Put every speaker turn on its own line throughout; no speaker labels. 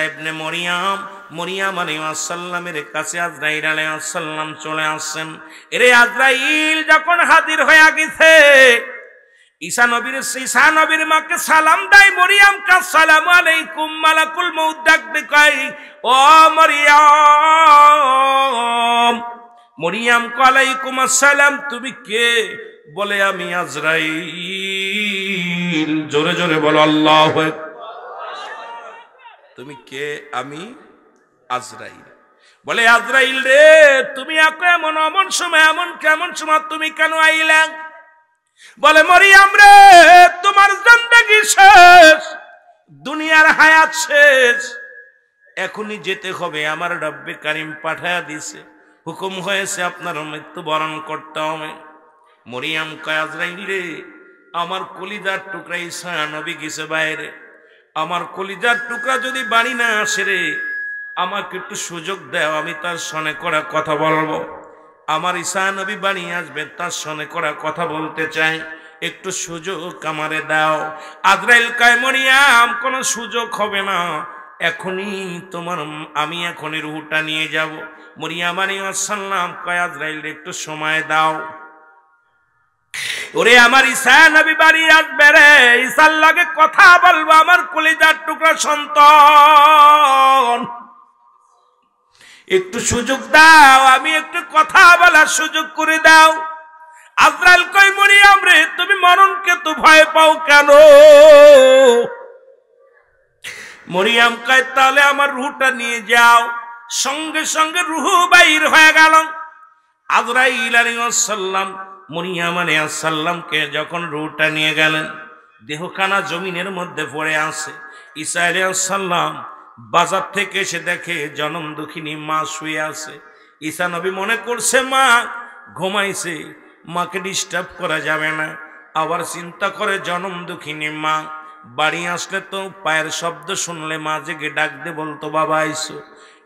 ইবনে মরিয়াম আলাইহিস সালামের কাছে আজরাইল আলাইহিস সালাম চলে আসেন। এরে আজরাইল যখন হাজির হয়ে গেছে, ঈসা নবীর মাকে সালাম দেয় মরিয়াম, কা সালামু আলাইকুম, মালাকুল মউত ডাকতে কয় ও মরিয়াম। মরিয়াম ওয়ালাইকুম আসসালাম, তুমি কে? বলে আমি আজরাইল। জোরে জোরে বলো আল্লাহু আকবার। তুমি কে? আমি আজরাইল। বলে আজরাইল রে, তুমি এমন সময় কেমন সময় তুমি কেন আইলা? বলে মরিয়াম রে, তোমার জিন্দেগি শেষ, দুনিয়ার হায়াত শেষ, এখনই যেতে হবে। আমার রব্বে কারীম পাঠায়া দিছে, হুকুম হয়েছে আপনার মৃত্যুবরণ করতে হবে। মরিয়াম কয় আজরাইল রে, আমার কলিজার টুকরা ঈসা নবী গেছে বাইরে, আমার কলিজার টুকরা যদি বাড়ি না আসে রে, আমাকে একটু সুযোগ দাও, আমি তার সনে করা কথা বলবো। আমার ঈসা নবী বাড়ি আসবে, তার সনে করা কথা বলতে চাই, একটু সুযোগ আমারে দাও। আজরাইল কয় মরিয়াম, কোনো সুযোগ হবে না, আমি এখনই রূহটা নিয়ে যাব। মরিয়াম আলাইহিস সালাম কয় আজরাইল একটু সময় দাও। ওরে আমার ঈসা নবী বাড়ি আসবে রে, ঈসার লগে কথা বলবো, আমার কলিজার টুকরা সন্তান, একটু সুযোগ দাও, আমি একটু কথা বলার সুযোগ করে দাও। আজরাইল কয় মরিয়াম রে, তুমি মরণকে তো ভয় পাও কেন? মরিয়াম কয় তাহলে আমার রূহটা নিয়ে যাও। সঙ্গে সঙ্গে রূহ বাইর হয়ে গেল। আজরাইল আলাইহিস সালাম মরিয়াম আলাইহিস সালামকে যখন রূহটা নিয়ে গেলেন, দেহখানা জমিনের মধ্যে পড়ে আছে। ঈসা আলাইহিস সালাম বাজার থেকে এসে দেখে জনম দুঃখিনী মা শুয়ে আছে। ঈসা নবী মনে করছে মা ঘুমাইছে, মাকে ডিস্টার্ব করা যাবে না। আবার চিন্তা করে জনম দুঃখিনী মা বাড়ি আসলে তো পায়ের শব্দ শুনলে মা জেগে ডাক দে বলতো বাবা আইসো।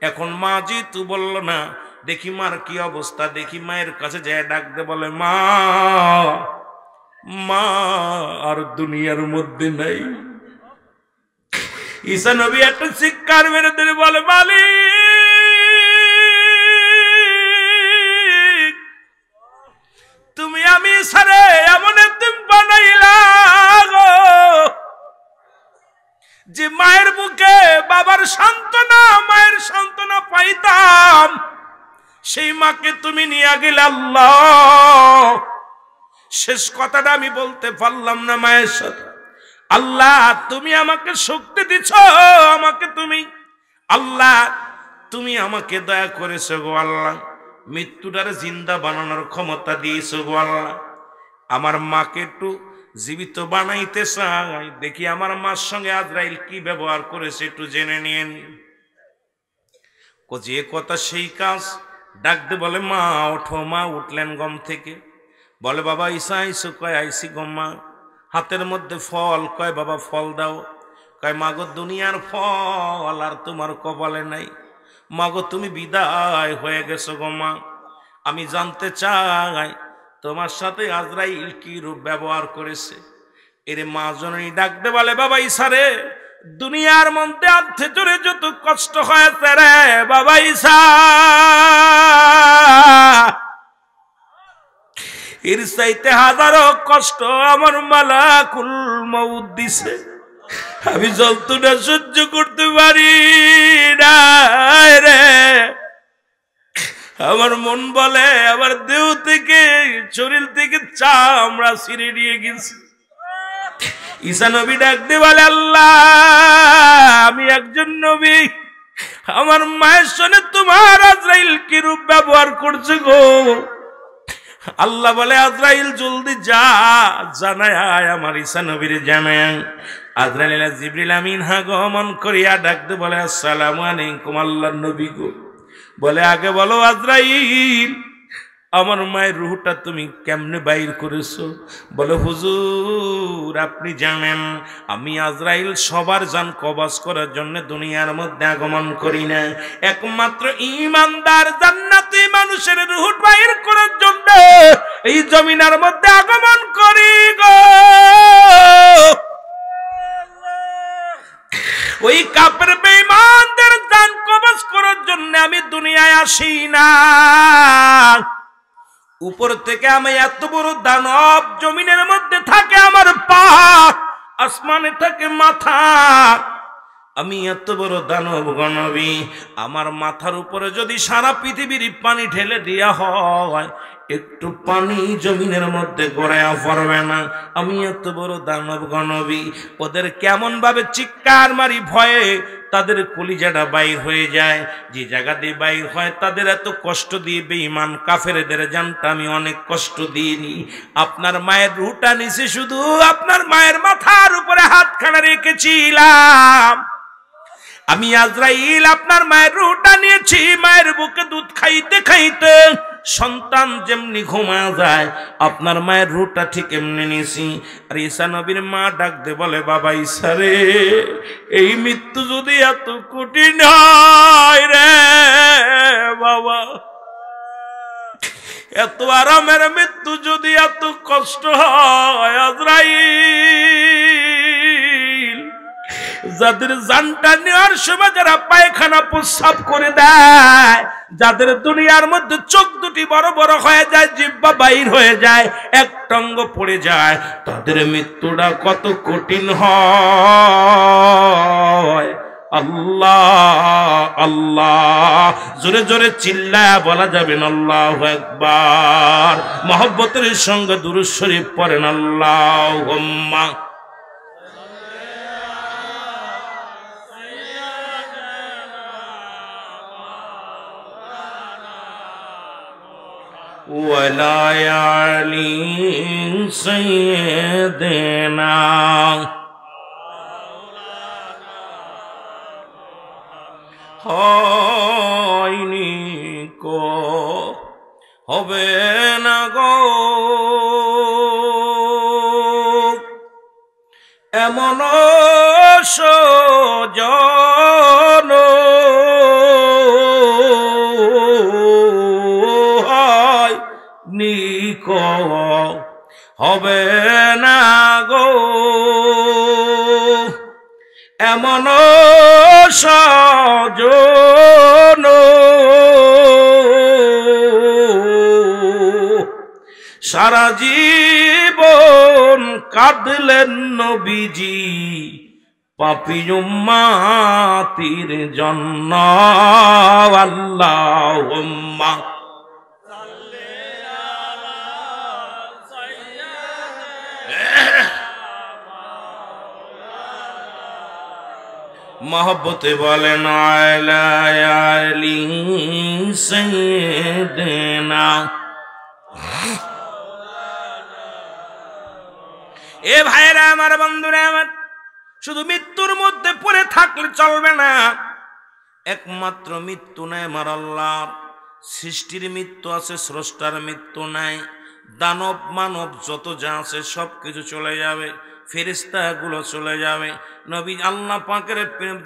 এখন মা যেহেতু বলল না, দেখি মার কি অবস্থা, দেখি মায়ের কাছে যায় ডাক দে, বলে মা, মা আর দুনিয়ার মধ্যে নাই। ঈসা নবী একটা চিৎকার মেরে দিয়ে বলে মালিক, তুমি আমি সারে এমন তুমি বানাইলা যে মায়ের বুকে বাবার সান্ত্বনা, মায়ের সান্ত্বনা পাইতাম, সেই মাকে তুমি নিয়ে গেলে আল্লাহ। শেষ কথাটা আমি বলতে পারলাম না মায়ের সাথে। আল্লাহ তুমি আমাকে শক্তি দিছ, আমাকে তুমি আল্লাহ তুমি আমাকে দয়া করেছো গো আল্লাহ, মৃত্যুটারে জিন্দা বানানোর ক্ষমতা দিয়েছো গো আল্লাহ। আমার মাকে একটু জীবিত বানাইতে চাই, দেখি আমার মার সঙ্গে আজরাইল কি ব্যবহার করেছে একটু জেনে নিয়ে নি। যে কথা সেই কাজ। ডাকতে বলে মা ওঠো। মা উঠলেন ঘুম থেকে। বলে বাবা ঈসা আইসো? কয় আইসি গো মা। হাতের মধ্যে ফল, কয় বাবা ফল দাও। কয় মাগো দুনিয়ার ফল আর তোমার কপালে নাই, মাগো তুমি বিদায় হয়ে গেছো গো মা। আমি জানতে চাই তোমার সাথে আজরাইল কি রূপ ব্যবহার করেছে। এরে মা জননী ডাকতে বলে বাবা ঈসা রে, দুনিয়ার মধ্যে আর্থে জোরে যত কষ্ট হয়েছে রে বাবা ঈসা, এর চাইতে হাজারো কষ্ট আমার মালাকুল মউত দিছে। আমি যন্ত্রণা সহ্য করতে পারি না রে। আমার মন বলে আমার দেহ থেকে, শরীর থেকে চামড়া ছিঁড়ে নিয়ে গেছে। ঈসা নবী ডাকতে বলে আল্লাহ, আমি একজন নবী, আমার মায়ের সঙ্গে তোমার আজরাইল কি রূপ ব্যবহার করছে গো। আল্লাহ বলে আজরাইল জলদি যা, জানায় আমার ঈসা নবীর জানায়। আজরাইল জিবরিল আমিন আগমন করিয়া ডাকতে বলে আসসালামু আলাইকুম আল্লাহর নবী গো। বলে আগে বলো আজরাইল, আমার মায়ের রূহটা তুমি কেমনে বাইর করেছো? বলে হুজুর আপনি জানেন আমি আজরাইল সবার জান কবজ করার জন্য দুনিয়ার মধ্যে আগমন করি না, একমাত্র ঈমানদার জান্নাতি মানুষের রূহ বাইর করার জন্য এই জমিনের মধ্যে আগমন করি গো। ওই কাফের বেঈমান মানুষই না। উপর থেকে আমি এত বড় দানব, জমিনের মধ্যে থাকে আমার পা, আসমানে থাকে মাথা। আমি এত বড় দানব গণবী, আমার মাথার উপরে যদি সারা পৃথিবীর পানি ঢেলে দেয়া হয়, একটু পানি জমিনের মধ্যে গড়ায়া পড়বে না। আমি এত বড় দানব গণবী। ওদের কেমন ভাবে চিৎকার মারি ভয়ে, তাদের কলিজাটা বাইর হয়ে যায়। যে জায়গা দিয়ে বাইর হয়, তাদের এত কষ্ট দিয়ে বেঈমান কাফেরদের জানটা আমি অনেক কষ্ট দিইনি। আপনার মায়ের রুটা নিচে শুধু আপনার মায়ের মাথার উপরে হাতখানা রেখেছিলাম। আমি আজরাইল আপনার মায়ের রুটা নিয়েছি। মায়ের বুকে দুধ খাইতে খাইতে সন্তান যেমনি ঘুমা যায়, আপনার মায়ের রুটা ঠিক এমনি নিয়েছি। আর ঈসা নবীর মা ডাক দে বলে, বাবা ঈসা রে, এই মৃত্যু যদি এত কঠিন হয় রে বাবা, এত আরামের মৃত্যু যদি এত কষ্ট হয়, আজরাইল যাদের জানটা নেওয়ার সময় যারা পায়খানা প্রস্রাব করে দেয়, যাদের দুনিয়ার মধ্যে চোখ দুটি বড় বড় হয়ে যায়, জিহ্বা বাইর হয়ে যায়, এক টঙ্গ পড়ে যায়, তাদের মৃত্যুটা কত কঠিন হয়। আল্লাহ আল্লাহ জোরে জোরে চিল্লায়া বলা যাবেন আল্লাহু আকবার। মহব্বতের সঙ্গে দুরূদ শরীফ পড়েন, আল্লাহুম্মা ওয়ালা আলি সাইয়্যিদিনা হয়নি কো হবে না গো এমন সজন, নিকো হবে না গো এমন সজন, সারা জীবন কাঁদলেন নবীজি পাপী উম্মতির জন্য। আল্লাহুম্মা মহব্বতে বলেন আলা আলি সাইয়্যিদিনা। এ ভাইরা আমার, বন্ধুরা আমার, শুধু মৃত্যুর মধ্যে পড়ে থাকলে চলবে না। একমাত্র মৃত্যু নাই আমার আল্লাহর। সৃষ্টির মৃত্যু আছে, স্রষ্টার মৃত্যু নাই। দানব মানব যত যা আছে সব কিছু চলে যাবে, ফেরেশতাগুলো চলে যাবে। নবী আল্লাহ পাকের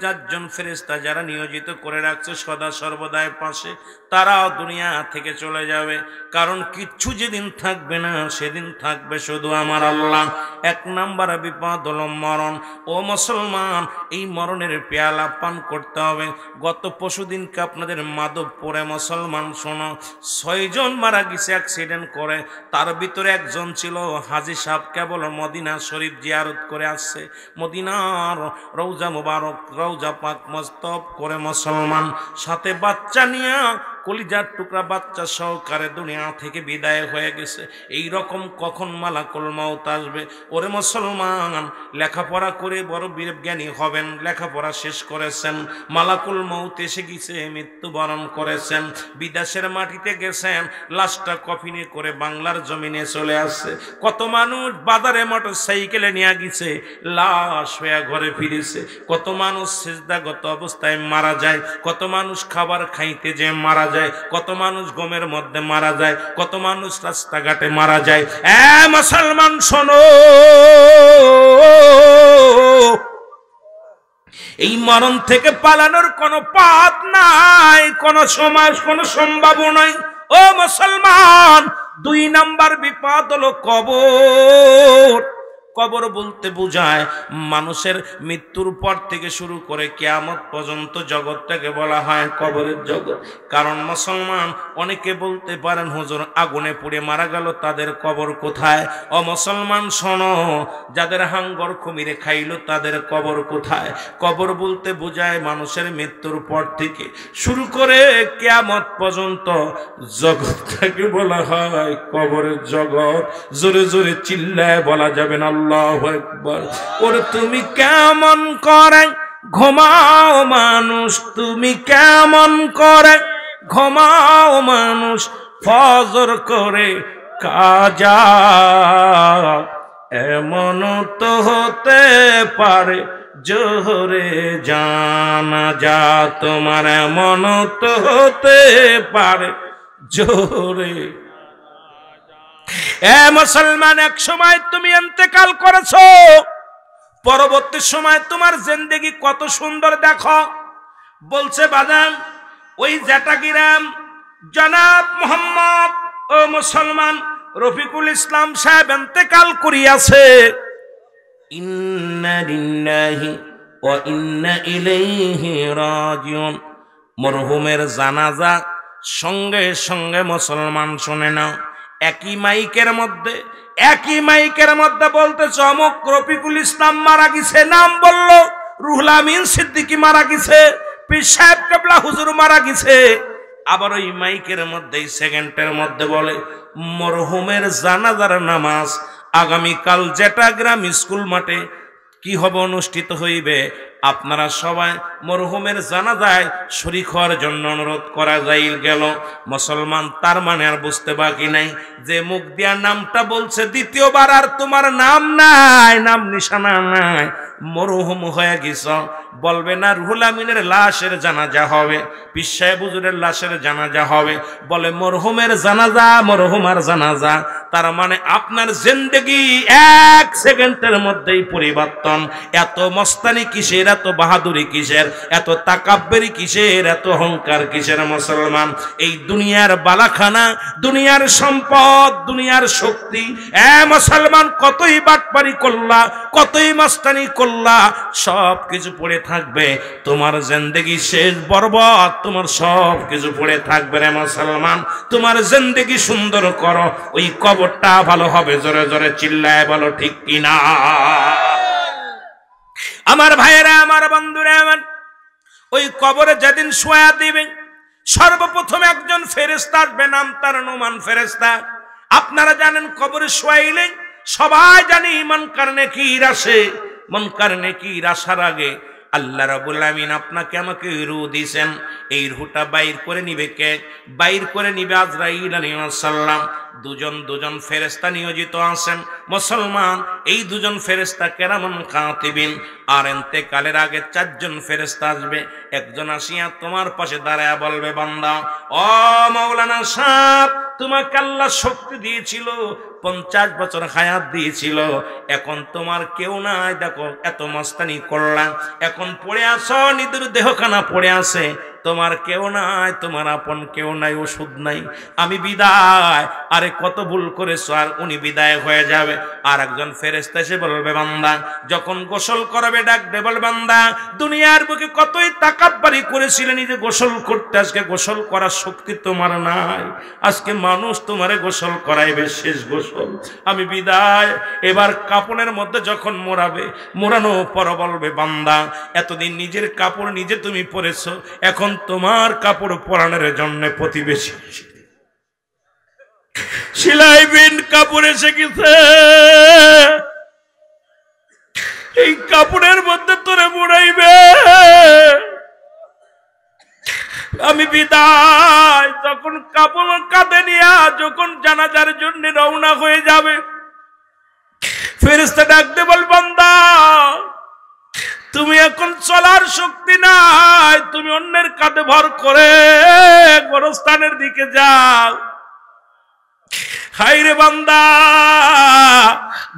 4 জন ফেরেশতা যারা নিয়োজিত করে রাখছে সদা সর্বদাই পাশে, তারাও দুনিয়া থেকে চলে যাবে। কারণ কিচ্ছু যেদিন থাকবে না, সেদিন থাকবে শুধু আমার আল্লাহ। 1 নাম্বার বিপদ হলো মরণ। ও মুসলমান, এই মরণের পেয়ালা পান করতে হবে। গত পরশুদিনকে আপনাদের মাধবপুরে মুসলমান শোনো, 6 জন মারা গেছে অ্যাক্সিডেন্ট করে। তার ভিতরে একজন ছিল হাজী সাহেব, কেবল মদিনা শরীফ জিয়ারত করে আসছে। মদিনার রওজা মুবারক, রওজা পাক মস্তব করে মুসলমান, সাথে বাচ্চা নিয়ে কলিজার টুকরা বাচ্চা সহকারে দুনিয়া থেকে বিদায় হয়ে গেছে। এই রকম কখন মালাকুল মউত আসবে? ওরে মুসলমান, লেখাপড়া করে বড় বিজ্ঞানী হবেন, লেখাপড়া শেষ করেছেন, মালাকুল মউত এসে গেছে, মৃত্যুবরণ করেছেন, বিদেশের মাটিতে গেছেন, লাশটা কফিনে করে বাংলার জমিনে চলে আসছে। কত মানুষ বাজারে মোটর সাইকেলে নিয়ে গেছে, লাশ হয়ে ঘরে ফিরেছে। কত মানুষ সিজদাগত অবস্থায় মারা যায়, কত মানুষ খাবার খাইতে যে মারা যায়, কত মানুষ গমের মধ্যে মারা যায়, কত মানুষ রাস্তাঘাটে মারা যায়। মুসলমান শোনো, এই মরণ থেকে পালানোর কোনো পথ নাই, কোনো সমাজ, কোনো সম্ভাবনা নাই। ও মুসলমান, 2 নাম্বার বিপদ হলো কবর। কবর বলতে বোঝায় মানুষের মৃত্যুর পর থেকে শুরু করে কিয়ামত পর্যন্ত জগৎটাকে বলা হয় কবরের জগৎ। কারণ মুসলমান অনেকে বলতে পারেন হুজুর আগুনে পুড়ে মারা গেল তাদের কবর কোথায়? ও মুসলমান শোনো, যাদের হাঙ্গর কুমিরে খাইল তাদের কবর কোথায়? কবর বলতে বোঝায় মানুষের মৃত্যুর পর থেকে শুরু করে কিয়ামত পর্যন্ত জগৎটাকে বলা হয় কবরের জগৎ। জোরে জোরে চিল্লায় বলা যাবে না আল্লাহু আকবার। ওরে তুমি কেমন করে ঘুমাও মানুষ, তুমি কেমন করে ঘুমাও মানুষ, ফজর করে কাজা এমন তো হতে পারে জোহরে জানাজা তোমার, এমন তো হতে পারে জোহরে। এ মুসলমান, এক সময় তুমি ইন্তেকাল করেছো, পরবর্তী সময় তোমার জিন্দেগি কত সুন্দর দেখো। বলছে বাদাম ওই জেটাগিরাম জনাব মোহাম্মদ ও মুসলমান রফিকুল ইসলাম সাহেব ইন্তেকাল করিয়াছে। ইন্না লিল্লাহি ওয়া ইন্না ইলাইহি রাজিউন। মরহুমের জানাজা সঙ্গে সঙ্গে মুসলমান শুনে নাও, একই মাইকের মধ্যে বলতেছে অমুক রফিকুল ইসলাম মারা গেছে, নাম বলল, রুহুল আমিন সিদ্দিকী মারা গেছে, পীর সাহেব কেবলা হুজুর মারা গেছে। আবার ওই মাইকের মধ্যে সেকেন্ডের মধ্যে বলে মরহুমের জানাজার নামাজ আগামীকাল জেটাগ্রাম স্কুল মাঠে কি হবে, অনুষ্ঠিত হইবে। আপনারা সবাই মরহুমের জানাজায় শরীক হওয়ার জন্য অনুরোধ করা যাই গেল। মুসলমান, তার মানে আর বুঝতে বাকি নাই যে মুখ দিয়া নামটা বলছে দ্বিতীয়বার আর তোমার নাম নাই, নাম নিশানা নাই, মরহুম হয়ে গেছ। বলবে না রুহুল আমিনের লাশের জানাজা হবে, পীর সাহেব হুজুরের লাশের জানাজা হবে, বলে মরহুমের জানাজা, মরহুমার জানাজা। তার মানে আপনার জিন্দেগি এক সেকেন্ডের মধ্যেই পরিবর্তন। এত মস্তানি কিসের, এত বাহাদুরি কিসের, এত তাকাব্বুরি কিসের, এত অহংকার কিসের? মুসলমান, এই দুনিয়ার বালাখানা, দুনিয়ার সম্পদ, দুনিয়ার শক্তি, মুসলমান কতই বাটপারি করলা, কতই মস্তানি করলা, সব কিছু পড়ে থাকবে। তোমার জিন্দেগি শেষ বরবাদ, তোমার সব কিছু পড়ে থাকবে রে মুসলমান। তোমার জিন্দেগি সুন্দর করো, ওই কবরটা ভালো হবে। জোরে জোরে চিল্লায় বলো ঠিক কিনা? আমার ভাইয়েরা, আমার বন্ধুরা, আমার ওই কবরে যেদিন শোয়া দিবে সর্বপ্রথম একজন ফেরেশতা আসবে, নাম তার নুমান ফেরেশতা। আপনারা জানেন কবরে শোয়াইলে সবাই জানি মুনকার নেকির আসে। মুনকার নেকির আসার আগে আল্লাহ রাব্বুল আমিন আপনাকে আমাকে রূহ দিয়েছেন। এই রূহটা বাইর করে নিবে কে? বাইর করে নিবে আজরাইল আলাইহিস সালাম। দুজন ফেরেশতা নিয়োজিত আছেন মুসলমান। এই দুজন ফেরেশতা কেরামান কাতিবিন। আর ইন্তেকালের আগে চারজন ফেরেশতা আসবে। একজন আসিয়া তোমার পাশে দাঁড়ায়া বলবে, বান্দা ও মাওলানা সাহেব, তোমাকে আল্লাহ শক্তি দিয়েছিল, 50 বছর হায়াত দিয়েছিল, এখন তোমার কেউ নাই, দেখো এত মস্তানি করলাম, এখন পড়ে আসো, নিদুর দেহখানা পড়ে আছে, তোমার কেউ নাই, তোমার আপন কেউ নাই, ওষুধ নাই, আমি বিদায়। আরে কত ভুল করেছো, আর উনি বিদায় হয়ে যাবে। আর একজন ফেরেশতা এসে বলবে, বান্দা যখন গোসল করবে ডাক দে, বল বান্দা দুনিয়ার বুকে কতই তাকাব্বুরি করেছিলে নিজে গোসল করতে, আজকে গোসল করার শক্তি তোমার নাই, আজকে মানুষ তোমারে গোসল করাইবে, শেষ গোসল, আমি বিদায়। এবার কাপড়ের মধ্যে যখন মোড়াবে, মোড়ানো পর বলবে, বান্দা এতদিন নিজের কাপড় নিজে তুমি পরেছো, এখন তোমার কাপড় পরানোর জন্য প্রতিবেশী সেলাই বিন কাপড় এসে গেছে, এই কাপড়ের মধ্যে তোরে মোড়াইবে, আমি বিদায়। তখন কাপড় কাঁধে নিয়ে যখন জানাজার জন্য রওনা হয়ে যাবে, ফেরেশতা ডাকতে বল, বান্দা তুমি এখন চলার শক্তি নাই, তুমি অন্যের কাঁধে ভর করে গোরস্থানের দিকে যাও। হায় রে বান্দা,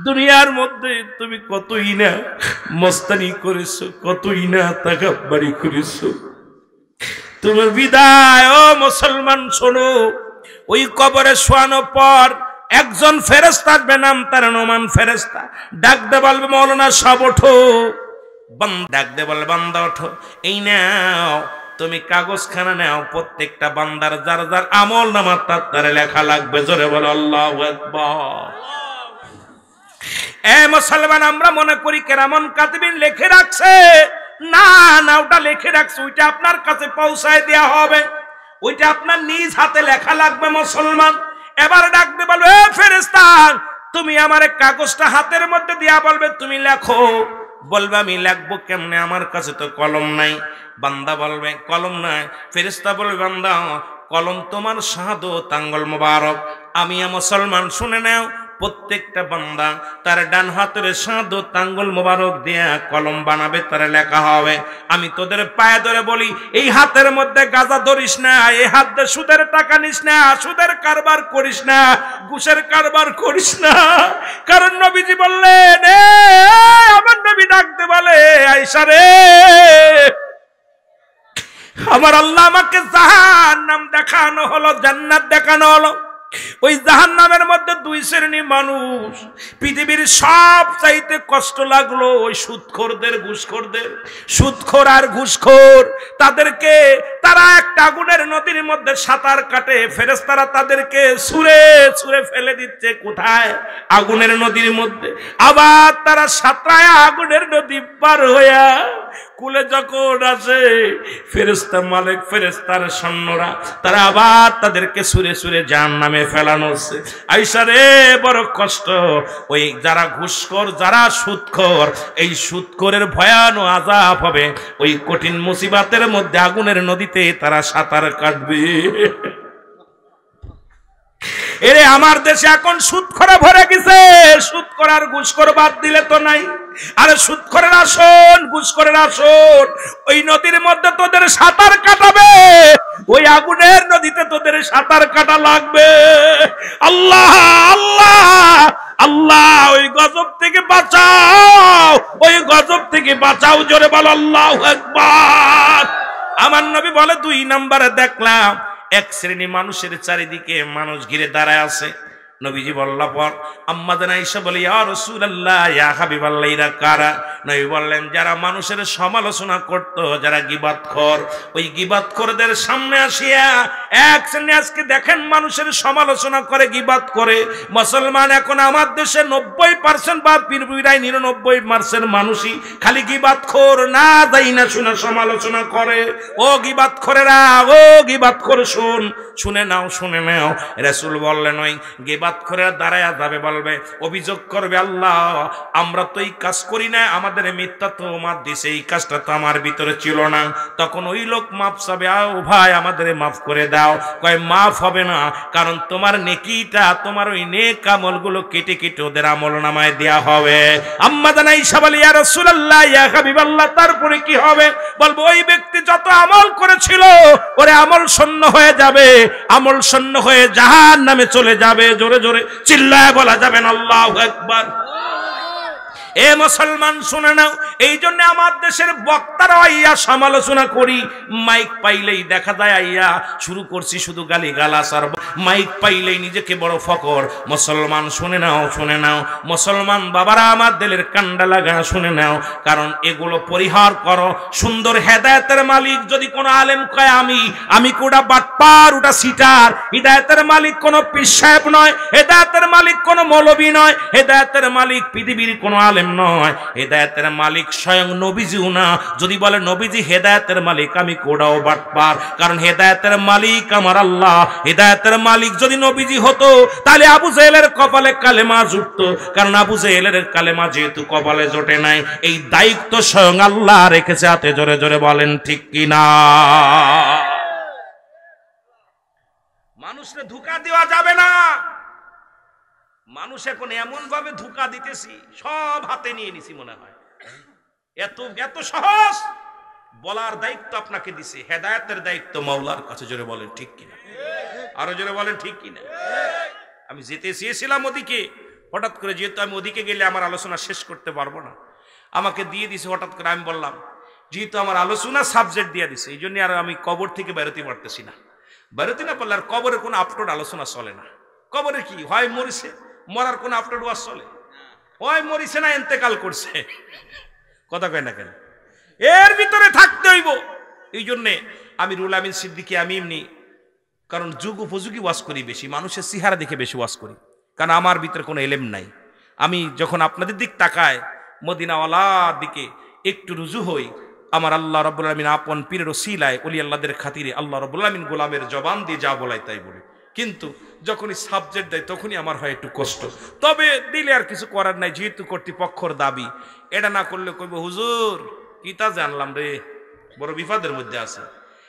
দুনিয়ার মধ্যে তুমি কতই না মস্তানি করেছো, কতই না তাকাব্বুরি করেছো, তোমার বিদায়। ও মুসলমান শোনো, ওই কবরে শোয়ানোর পর একজন ফেরেশতা আসবে, নাম তার নোমান ফেরেশতা। ডাক দে বলবে মাওলানা সব ওঠো। ডাক দে বলবে বান্দা ওঠো, এই নাও তুমি কাগজখানা নাও, প্রত্যেকটা বান্দার যার যার আমল নামার তার লেখা লাগবে। জোরে বলো আল্লাহু আকবার। এ মুসলমান, আমরা মনে করি কেরামন কাতিবিন লিখে রাখছে, না না, ওটা লিখে রাখছে, ওইটা আপনার কাছে পৌঁছায় দেওয়া হবে, ওইটা আপনার নিজ হাতে লেখা লাগবে মুসলমান। এবার ডাকতে বলবে এ ফেরেশতা, তুমি আমার কাগজটা হাতের মধ্যে দিয়া বলবে তুমি লেখো। বলবে আমি লিখবো কেমনে, আমার কাছে তো কলম নাই। বান্দা বলবে কলম নাই। ফেরেশতা বলবে বান্দা কলম তোমার শাহাদাত আঙ্গুল মোবারক। আমি মুসলমান শুনে নাও, প্রত্যেকটা বান্দা তার ডান হাতের শাহাদাত আঙ্গুল মোবারক দিয়া কলম বানাবে, তার লেখা হবে। আমি তোদের পায়ে ধরে বলি, এই হাতের মধ্যে গাঁজা ধরিস না, এই হাত দিয়ে সুদের টাকা নিস না, সুদের কারবার করিস না, ঘুষের কারবার করিস না। কারণ নবীজি বললেন, আমার নবী ডাকতে বলে আয়েশা রে, আমার আল্লাহ আমাকে জাহান্নাম দেখানো হলো, জান্নাত দেখানো হলো। ওই জাহান্নামের মধ্যে দুই শ্রেণী মানুষ। পৃথিবীর সব চাইতে কষ্ট লাগলো ওই সুদখোরদের, ঘুষখোরদের। সুদখোর আর ঘুষখোর তাদেরকে, তারা একটা আগুনের নদীর মধ্যে সাঁতার কাটে, ফেরেশতারা তাদেরকে ছুঁড়ে ছুঁড়ে ফেলে দিচ্ছে। কোথায়? আগুনের নদীর মধ্যে। আবার তারা সাঁতরায় আগুনের নদী পার হইয়া কুলে যখন আসে, ফেরেশতা মালিক ফেরেশতার সৈন্যরা তারা আবার তাদেরকে ছুঁড়ে ছুঁড়ে জাহান্নামে ফেলানো হচ্ছে। আয়েশা রে, বড় কষ্ট। ওই যারা ঘুষখোর, যারা সুদখোর, এই সুদখোরের ভয়ানক আযাব হবে। ওই কঠিন মুসিবতের মধ্যে আগুনের নদীতে তারা সাঁতার কাটবে। এরে আমার দেশে এখন সুদখোরে ভরে গেছে। সুদখোর আর ঘুষখোর বাদ দিলে তো নাই। আরে সুদখোরের আসন, ঘুষখোরের আসন, ওই নদীর মধ্যে তোদের সাঁতার কাটাবে, ওই আগুনের নদীতে তোদের সাঁতার কাটা লাগবে। আল্লাহ আল্লাহ আল্লাহ, ওই গজব থেকে বাঁচাও, ওই গজব থেকে বাঁচাও। জোরে বলো আল্লাহু আকবার। আমার নবী বলে, 2 নম্বরে দেখলাম এক শ্রেণী মানুষের চারিদিকে মানুষ ঘিরে দাঁড়ায় আছে। নবীজি বললাম পর আম্মা জান আয়েশা বলে, ইয়া রাসূলুল্লাহ, ইয়া হাবিবাল্লাহ, এরা কারা? নবী বললেন, যারা মানুষের সমালোচনা করত, যারা গীবাতখোর। ওই গীবাতখোরদের সামনে আসিয়া এক শ্রেণী আজকে দেখেন মানুষের সমালোচনা করে, গীবাত করে। মুসলমান এখন আমার দেশে 90% বা প্রায় 99% মানুষই খালি গীবাতখোর, না যাই না শুনে সমালোচনা করে। ও গীবাতখোরেরা, ও গীবাতখোর, শুনে নাও, শুনে নাও। রাসূল বললেন, ওই গীবাতখোরেরা দাঁড়ায়া যাবে, বলবে, অভিযোগ করবে, আল্লাহ আমরা তো এই কাজ করি না, আমাদের মিথ্যা তোহমত দিছে, এই কাজটা তো আমার ভিতরে ছিল না। তখন ওই লোক মাফ চাবে, ও ভাই আমাদের মাফ করে দাও। কয় মাফ হবে না, কারণ তোমার নেকিটা, তোমার ওই নেক আমলগুলো কেটে কেটে ওদের আমলনামায় দেয়া হবে। আম্মা জান আয়েশা বলে, ইয়া রাসূলুল্লাহ, ইয়া হাবিবাল্লাহ, তারপরে কি হবে? বলবো, ওই ব্যক্তি যত আমল করেছিল ওরে আমল শূন্য হয়ে যাবে, আমল শূন্য হয়ে জাহান্নামে চলে যাবে। জোরে জোরে চিল্লায় বলা যাবেন আল্লাহু আকবার। এ মুসলমান শুনে নাও, এই জন্য আমার দেশের বক্তারা আইয়া সমালোচনা করি, মাইক পাইলেই দেখা যায় আইয়া শুরু করছি শুধু গালি গালাস, আর মাইক পাইলেই নিজেকে বড় ফকর। মুসলমান শুনে নাও, শুনে নাও মুসলমান বাবারা, আমার দিলের কান্ডা লাগা শুনে নাও, কারণ এগুলো পরিহার করো। সুন্দর হেদায়েতের মালিক যদি কোনো আলেম কয় আমি কোটা বাটপার, ওটা সিটার। হিদায়েতের মালিক কোনো পীর সাহেব নয়, হেদায়েতের মালিক কোনো মৌলবী নয়, হেদায়েতের মালিক পৃথিবীর কোনো আলেম নয়, হেদায়েতের মালিক স্বয়ং নবীজিও না। যদি বলে নবীজি হেদায়েতের মালিক, আমি কোড়াও বাটপার, কারণ হেদায়েতের মালিক আমার আল্লাহ। হেদায়েতের মালিক যদি নবীজি হতো, তাহলে আবু জেহেলের কপালে কালেমা জুটতো, কারণ আবু জেহেলের কালেমা যেহেতু কপালে জোটে নাই, এই দায়িত্ব স্বয়ং আল্লাহ রেখেছে হাতে। জোরে জোরে বলেন ঠিক কিনা? মানুষকে ধোঁকা দেওয়া যাবে না। মানুষ এখন এমন ভাবে ধোঁকা দিতেছি, সব হাতে নিয়ে নিছি মনে হয়। এত এত সহজ বলার দায়িত্ব আপনাকে দিছে, হেদায়েতের দায়িত্ব মাওলার কাছে। জোরে বলেন ঠিক কিনা? আরো জোরে বলেন ঠিক কিনা? আমি যেতে চেয়েছিলাম ওদিকে, হঠাৎ করে যেহেতু আমি ওদিকে গেলে আমার আলোচনা শেষ করতে পারবো না, আমাকে দিয়ে দিছে হঠাৎ করে। আমি বললাম, যেহেতু আমার আলোচনা সাবজেক্ট দিয়ে দিছে, এই জন্য আর আমি কবর থেকে বেরোতে পারতেছি না। বেরোতে না পারলে আর কবরের কোনো আপলোড আলোচনা চলে না। কবরে কি হয় মরিছে, মরার কোন আফটার ওয়াজ চলে? হয় মরিছে না ইন্তেকাল করছে, কথা কয় না কেন? এর ভিতরে থাকতে হইব। এই জন্যে আমি রুহুল আমিন সিদ্দিকী আমি এমনি, কারণ যুগ উপযোগী ওয়াজ করি বেশি, মানুষের চেহারা দেখে বেশি ওয়াজ করি, কারণ আমার ভিতরে কোনো এলেম নাই। আমি যখন আপনাদের দিক তাকায় মদিনাওয়ালার দিকে একটু রুজু হই, আমার আল্লাহ রাব্বুল আলামিন আপন পীরের ওসিলায় ওলি আল্লাহদের খাতিরে আল্লাহ রাব্বুল আলামিন গোলামের জবান দিয়ে যা বলাই তাই বলি। কিন্তু যখনই সাবজেক্ট দেয় তখনই আমার হয় একটু কষ্ট, তবে দিলে আর কিছু করার নাই, যেহেতু কর্তৃপক্ষর দাবি। এটা না করলে কইব হুজুর কি তা জানলাম রে, বড় বিপদের মধ্যে আছে।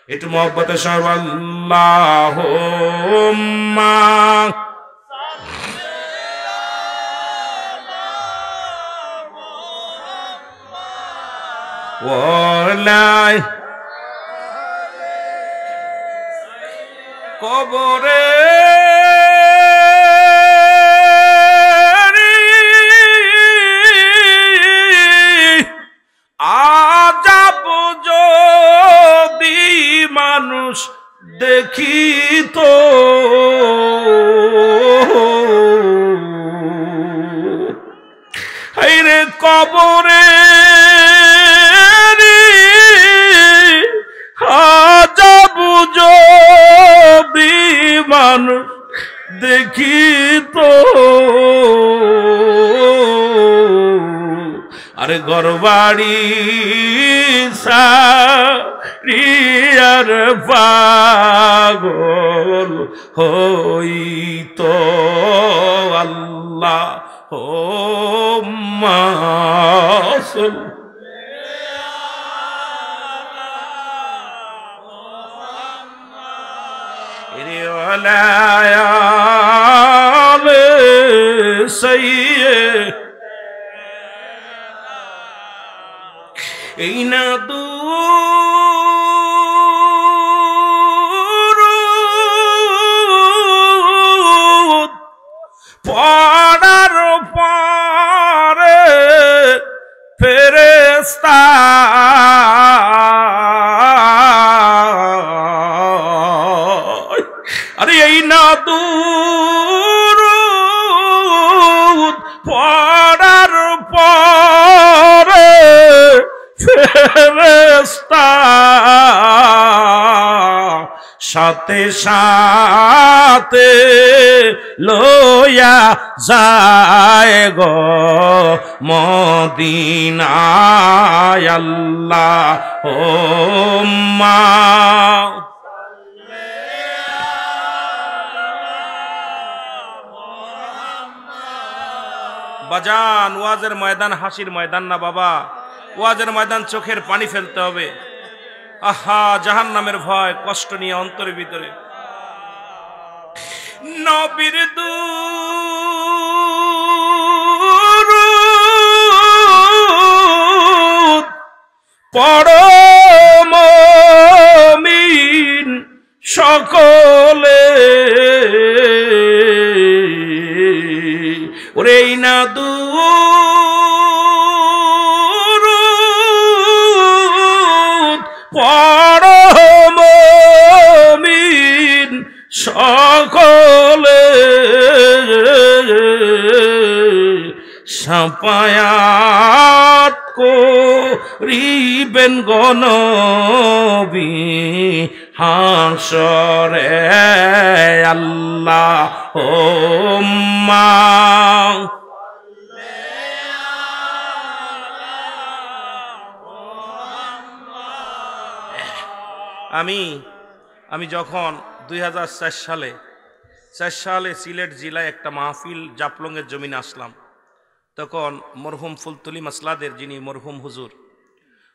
একটু মহব্বতে সব আল্লাহুম্মা ওয়ালাই কবরে আযাব যদি মানুষ দেখিত, হায়রে কবরে আযাব যদি মানুষ দেখিত, আরে ঘরবাড়ি সারিয়ার পাগল হইত আল্লাহ হুম্মা আলে সাইয়্যিদ এই না দুরূদ পড়ার পরে ফেরেশতা আরে এই না দুরূদ পড়ার পরে ফেরেশতা সাথে সাথে লইয়া যায় গো মদিনায় আল্লাহুম্মা বাজান। ওয়াজের ময়দান হাসির ময়দান না বাবা, ওয়াজের ময়দান চোখের পানি ফেলতে হবে। আহা জাহান্নামের ভয় কষ্ট নিয়ে অন্তরের ভিতরে। নবীর দুরূদ পড়ো মুমিন সকলে, ওরে না দুরূদ পড়ো মুমিন সকলে, সাফায়াত করিবেন গো নবী হাসরে আল্লাহুম্মা আমি যখন 2004 সালে সিলেট জেলায় একটা মাহফিল জাফলংয়ের জমিনে আসলাম, তখন মরহুম ফুলতলি মাসলাদের যিনি মরহুম হুজুর,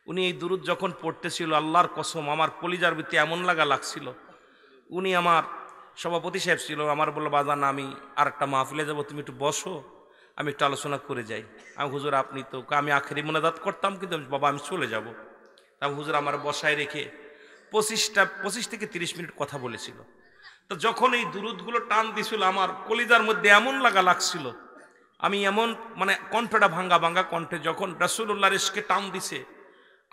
উনি এই দুরূদ যখন পড়তেছিল, আল্লাহর কসম আমার কলিজার ভিতরে এমন লাগছিল। উনি আমার সভাপতি সাহেব ছিল, আমার বলল বাজান আমি আর একটা মাহফিলে যাবো, তুমি একটু বসো, আমি একটু আলোচনা করে যাই। আমি হুজুর আপনি তো, আমি আখেরি মোনাজাত করতাম কিন্তু বাবা আমি চলে যাব। আমি হুজুর আমার বসায় রেখে 25 থেকে 30 মিনিট কথা বলেছিল। তো যখন এই দুরূদগুলো টান দিছিল আমার কলিজার মধ্যে এমন লাগছিল, আমি এমন মানে কণ্ঠটা ভাঙ্গা ভাঙ্গা কণ্ঠে যখন রাসূলুল্লাহর ইশকে টান দিছে,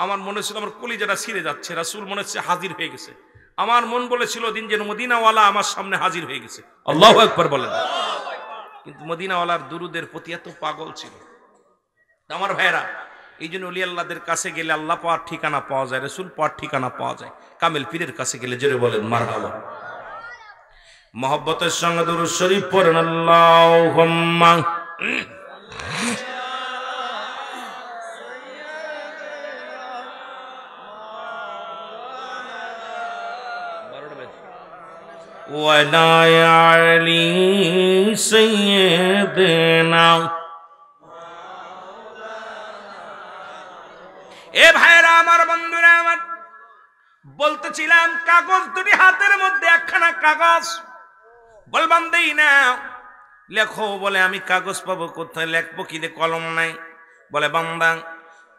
আমার মনে হচ্ছিল আমার কলিজাটা ছিঁড়ে যাচ্ছে, রাসূল মনে হচ্ছে হাজির হয়ে গেছে। আমার মন বলেছিল দিন যেন মদিনাওয়ালা আমার সামনে হাজির হয়ে গেছে, আল্লাহু আকবার বলেন। কিন্তু মদিনাওয়ালার দুরুদের প্রতি এত পাগল ছিল। আমার ভাইরা, এই জন্য ওলি আল্লাহদের কাছে গেলে আল্লাহ পাওয়ার ঠিকানা পাওয়া যায়, রসুল পাওয়ার ঠিকানা পাওয়া যায়। কামেল পীরের কাছে গেলে জোরে বলেন মারহাবা। মহব্বতের সঙ্গে দুরূদ শরীফ পড়েন আল্লাহুম্মা। ওয়ালা আলি সাইয়্যিদিনা। এ ভাইরা আমার, বন্ধুরা আমার, বলতেছিলাম কাগজ দুটি হাতের মধ্যে, একখানা কাগজ। বলবাম দেই না, লেখো। বলে আমি কাগজ পাবো কোথায়, লেখবো কি, কলম নাই। বলে বান্দা,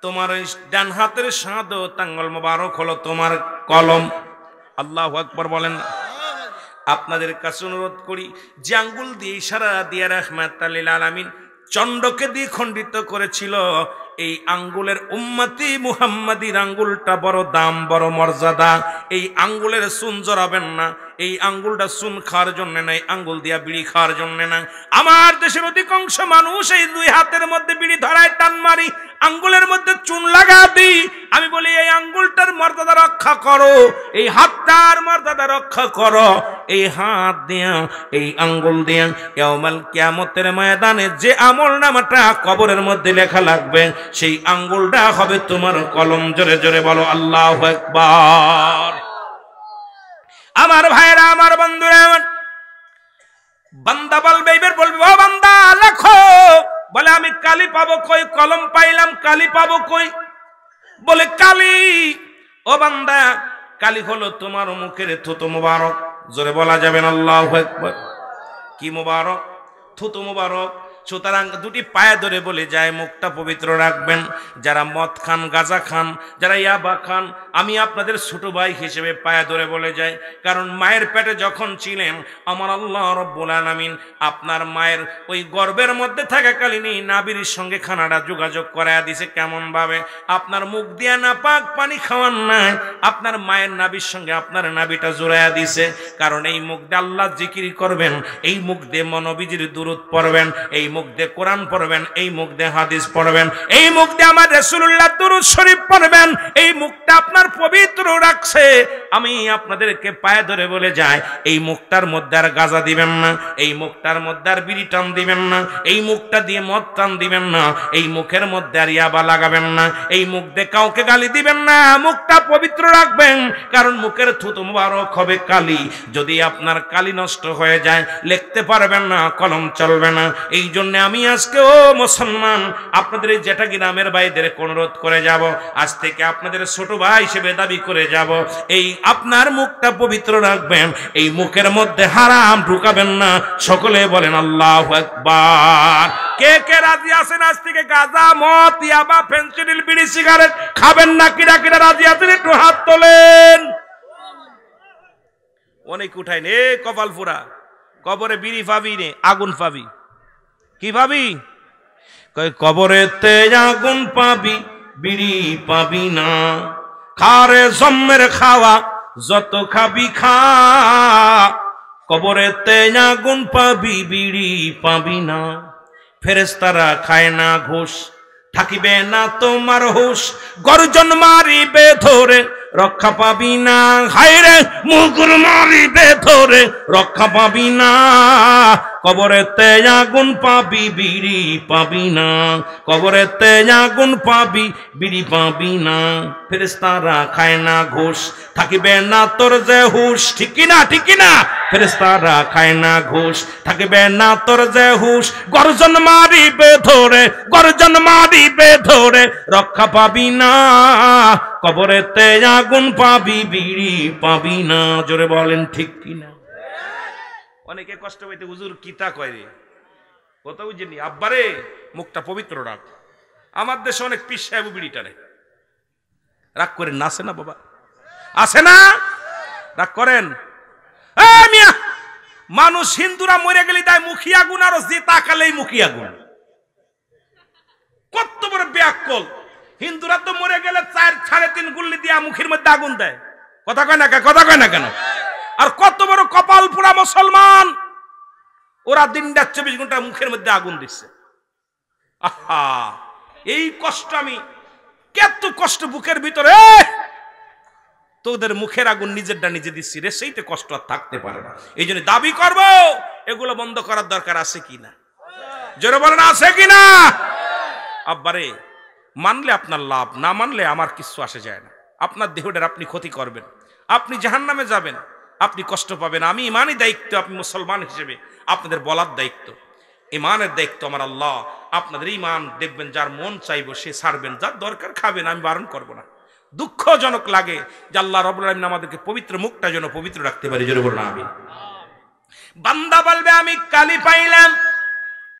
তোমার ওই ডান হাতের শাহাদাত আঙ্গুল মোবারক হলো তোমার কলম। আল্লাহু আকবার বলেন। আপনাদের কাছে অনুরোধ করি, যে আঙ্গুল দিয়ে ইশারা দিয়ে রাহমাতাল লিল আলামিন চন্ডকে দিয়ে খণ্ডিত করেছিল, এই আঙ্গুলের উম্মতি মুহাম্মাদির আঙ্গুলটা বড় দাম, বড় মর্যাদা। এই আঙ্গুলের সুন জড়াবেন না। এই আঙ্গুলটা সুন খাওয়ার জন্য না, এই আঙ্গুল দিয়া বিড়ি খাওয়ার জন্য না। আমার দেশের অধিকাংশ মানুষ এই দুই হাতের মধ্যে বিড়ি ধরায় টান মারি, আঙ্গুলের মধ্যে চুন লাগা দিই। আমি বলি এই আঙ্গুলটার মর্যাদা রক্ষা করো, এই হাতটার মর্যাদা রক্ষা করো। এই হাত দিয়া, এই আঙ্গুল দিয়া ইয়াউমাল কিয়ামতের ময়দানে যে আমলনামাটা কবরের মধ্যে লেখা লাগবে, সেই আঙ্গুলটা হবে তোমার কলম। জোরে জোরে বলো আল্লাহু আকবার। আমার ভাইরা, আমার বন্ধুরা, বান্দা বলবে, এবার বলবে, ও বান্দা লেখো। বলে আমি কালি পাবো কই, কলম পাইলাম, কালি পাবো কই? বলে কালি, ও বান্দা, কালি হলো তোমার মুখের থুতু মুবারক। জোরে বলা যাবেন আল্লাহু আকবার। কি মুবারক? থুতু মুবারক। সুতরাং দুটি পায়ে ধরে বলে যায় মুখটা পবিত্র রাখবেন। যারা মদ খান, গাঁজা খান, যারা ইয়াবা খান, আমি আপনাদের ছোট ভাই হিসেবে পায়ে ধরে বলে যাই। কারণ মায়ের পেটে যখন ছিলেন, আমার আল্লাহ রব্বুল আলামিন আপনার মায়ের ওই গর্ভের মধ্যে থাকাকালীনই নাবির সঙ্গে খানাটা যোগাযোগ করায়া দিছে। কেমন ভাবে? আপনার মুখ দিয়া না পাক পানি খাওয়ান নাই, আপনার মায়ের নাবির সঙ্গে আপনার নাবিটা জোড়ায়া দিছে। কারণ এই মুখ দিয়ে আল্লাহ জিকির করবেন, এই মুখ দিয়ে নবীজির দুরূদ পড়বেন, এই মুখ দিয়ে কোরআন পড়বেন, এই মুখ দিয়ে হাদিস পড়বেন, এই মুখ দিয়ে আমার রাসূলুল্লাহ দুরূদ শরীফ পড়বেন। এই মুখটা আপনার পবিত্র রাখছে। আমি আপনাদেরকে পায়ে ধরে বলে যাই, এই মুখটার মধ্যে আর গাঁজা দিবেন না, এই মুখটার মধ্যে আর বিড়ি টান দিবেন না, এই মুখটা দিয়ে মদ টান দিবেন না, এই মুখের মধ্যে আর ইয়াবা লাগাবেন না, এই মুখ দিয়ে কাউকে গালি দিবেন না। মুখটা পবিত্র রাখবেন, কারণ মুখের থুতু মুবারক হবে কালি। যদি আপনার কালি নষ্ট হয়ে যায়, লিখতে পারবেন না, কলম চলবে না। এই জন্য আমি আজকে ও মুসলমান আপনাদের এই জেঠা গ্রামের ভাইদের অনুরোধ করে যাব, আজ থেকে আপনাদের ছোট ভাই হিসেবে দাবি করে যাব, এই আপনার মুখটা পবিত্র রাখবেন, এই মুখের মধ্যে হারাম ঢুকাবেন না। সকলে বলেন আল্লাহু আকবার। কে কে রাজি আছেন আজ থেকে গাঁজা, মদ, ইয়াবা, ফেনসিডিল, বিড়ি, সিগারেট খাবেন না? কিরা কিরা রাজি আছেন একটু হাত তোলেন। অনেক উঠাইন। এ কপাল ফুরা, কবরে বিড়ি পাবি নে, আগুন পাবি। কি ভাবি? কবরেতে আগুন পাবি, বিড়ি পাবি না। খারে জম্মের খাওয়া, যত খাবি খা। কবরেতে আগুন পাবি, বিড়ি পাবি না। ফেরেশতারা খায় না ঘুষ, থাকিবে না তোমার হুশ। গর্জন মারিবে ধরে, রক্ষা পাবি না। হায়রে মুগুর মারিবে ধরে, রক্ষা পাবি না। কবরেতে আগুন পাবি, বিড়ি পাবি না। কবরেতে আগুন পাবি, বিড়ি পাবি না। ফেরেশতারা খায় না ঘুষ, থাকিবে না তোর যে হুশ। ঠিক না? ঠিক না? ফেরেশতারা খায় না ঘুষ, থাকিবে না তোর যে হুশ। গর্জন মারিবে ধরে, গর্জন মারিবে ধরে, রক্ষা পাবি না। কবরেতে আগুন পাবি, বিড়ি পাবি না। জোরে বলেন ঠিক কিনা? অনেকে কষ্ট পাইতে, হুজুর কিতা কয় রে, কথা বুঝেনি। আব্বারে মুখটা পবিত্র রাখ। আমার দেশে অনেক পীর সাহেব বিড়িটারে রাগ করেন না, আছে না বাবা? আছে না? রাগ করেন? মিয়া, মানুষ হিন্দুরা মরে গেলে তাই মুখী আগুন, আর যে তাকালেই মুখী আগুন। কত বড় বেয়াক্কল! হিন্দুরা তো মরে গেলে 4-3.5 গুল্লি দিয়া মুখের মধ্যে আগুন দেয়। কথা কয় না কেন? আর কত বড় কপাল পুরা মুসলমান, ওরা দিনটা 24 ঘন্টা মুখের মধ্যে আগুন দিচ্ছে। আহা, এই কষ্ট আমি কত কষ্ট বুকের ভিতরে, তোদের মুখের আগুন নিজেরটা নিজে দিচ্ছি রে, সেইটা কষ্ট আর থাকতে পারে না। এই জন্য দাবি করব, এগুলো বন্ধ করার দরকার আছে কিনা? জোরে বলেন আছে কিনা? আব্বারে, মানলে আপনার লাভ, না মানলে আমার কিছু আসে যায় না। আপনার দেহটার আপনি ক্ষতি করবেন, আপনি জাহান্নামে যাবেন, আপনি কষ্ট পাবেন। আমি ইমানই দায়িত্ব, আপনি মুসলমান হিসেবে আপনাদের বলার দায়িত্ব, ইমানের দায়িত্ব আমার আল্লাহ। আপনাদের ইমান দেখবেন, যার মন চাইব সে ছাড়বেন, যার দরকার খাবেন, আমি বারণ করব না। দুঃখজনক লাগে যে আল্লাহ রাব্বুল আলামিন আমাদেরকে পবিত্র মুখটা যেন পবিত্র রাখতে পারি। জোরে বলুন আমিন। বান্দা বলবে আমি কালি পাইলাম,